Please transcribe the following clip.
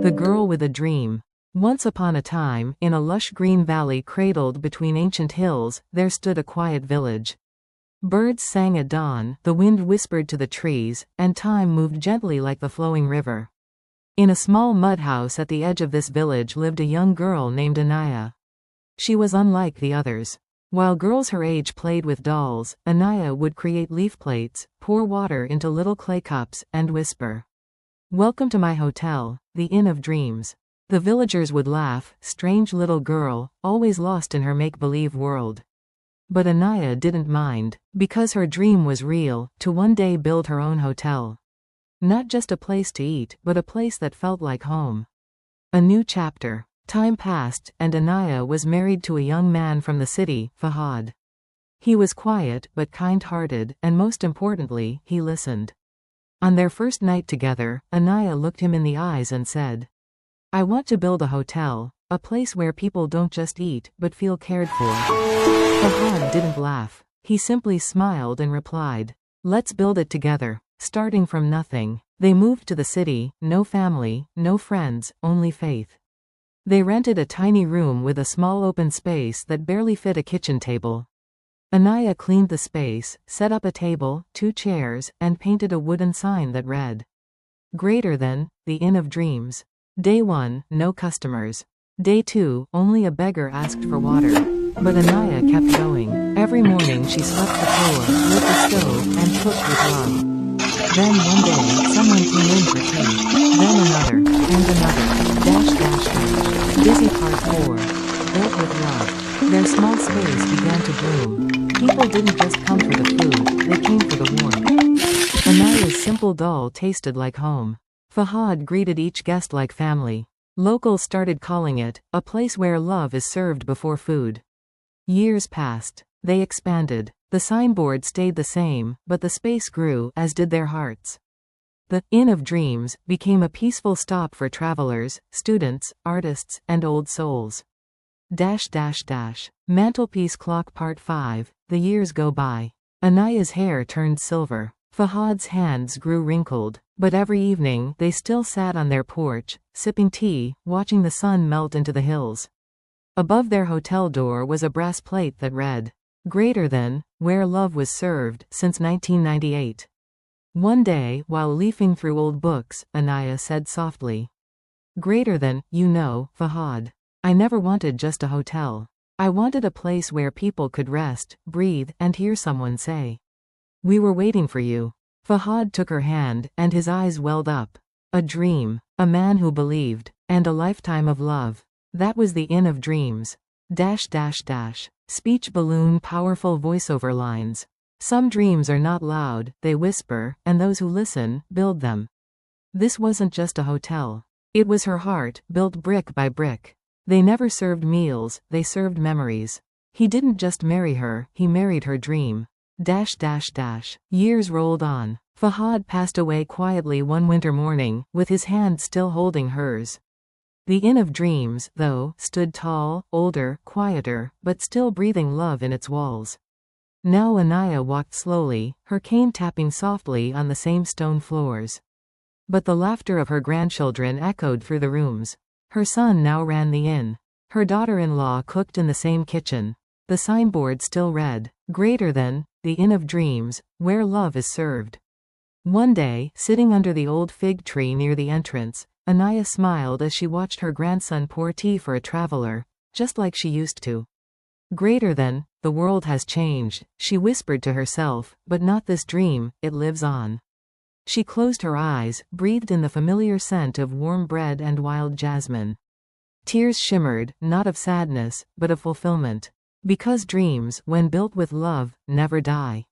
The Girl with a Dream. Once upon a time, in a lush green valley cradled between ancient hills, there stood a quiet village. Birds sang at dawn, the wind whispered to the trees, and time moved gently like the flowing river. In a small mud house at the edge of this village lived a young girl named Anaya. She was unlike the others. While girls her age played with dolls, Anaya would create leaf plates, pour water into little clay cups, and whisper, "Welcome to my hotel, the Inn of Dreams." The villagers would laugh, strange little girl, always lost in her make-believe world. But Anaya didn't mind, because her dream was real, to one day build her own hotel. Not just a place to eat, but a place that felt like home. A new chapter. Time passed, and Anaya was married to a young man from the city, Fahad. He was quiet, but kind-hearted, and most importantly, he listened. On their first night together, Anaya looked him in the eyes and said, "I want to build a hotel, a place where people don't just eat, but feel cared for." Fahad didn't laugh. He simply smiled and replied, "Let's build it together." Starting from nothing, they moved to the city, no family, no friends, only faith. They rented a tiny room with a small open space that barely fit a kitchen table. Anaya cleaned the space, set up a table, 2 chairs, and painted a wooden sign that read, "Greater than, the Inn of Dreams." Day 1, no customers. Day 2, only a beggar asked for water. But Anaya kept going. Every morning she swept the floor, lit the stove, and cooked with love. Then one day, someone came in for tea. Then another, and another. Busy Part 4. Built with love. Their small space began to bloom. People didn't just come for the food, they came for the warmth. Anaya's simple doll tasted like home. Fahad greeted each guest like family. Locals started calling it, a place where love is served before food. Years passed. They expanded. The signboard stayed the same, but the space grew, as did their hearts. The Inn of Dreams became a peaceful stop for travelers, students, artists, and old souls. Mantelpiece Clock Part 5. The years go by. Anaya's hair turned silver. Fahad's hands grew wrinkled. But every evening, they still sat on their porch, sipping tea, watching the sun melt into the hills. Above their hotel door was a brass plate that read, "Greater than, where love was served, since 1998. One day, while leafing through old books, Anaya said softly, "Greater than, Fahad. I never wanted just a hotel. I wanted a place where people could rest, breathe, and hear someone say, 'We were waiting for you.'" Fahad took her hand, and his eyes welled up. A dream, a man who believed, and a lifetime of love. That was the Inn of Dreams. Speech balloon powerful voiceover lines. Some dreams are not loud, they whisper, and those who listen, build them. This wasn't just a hotel. It was her heart, built brick by brick. They never served meals, they served memories. He didn't just marry her, he married her dream. Years rolled on. Fahad passed away quietly one winter morning, with his hand still holding hers. The Inn of Dreams, though, stood tall, older, quieter, but still breathing love in its walls. Now Anaya walked slowly, her cane tapping softly on the same stone floors. But the laughter of her grandchildren echoed through the rooms. Her son now ran the inn. Her daughter-in-law cooked in the same kitchen. The signboard still read, "Greater than, the Inn of Dreams, where love is served." One day, sitting under the old fig tree near the entrance, Anaya smiled as she watched her grandson pour tea for a traveler, just like she used to. "Greater than, the world has changed," she whispered to herself, "but not this dream, it lives on." She closed her eyes, breathed in the familiar scent of warm bread and wild jasmine. Tears shimmered, not of sadness, but of fulfillment. Because dreams, when built with love, never die.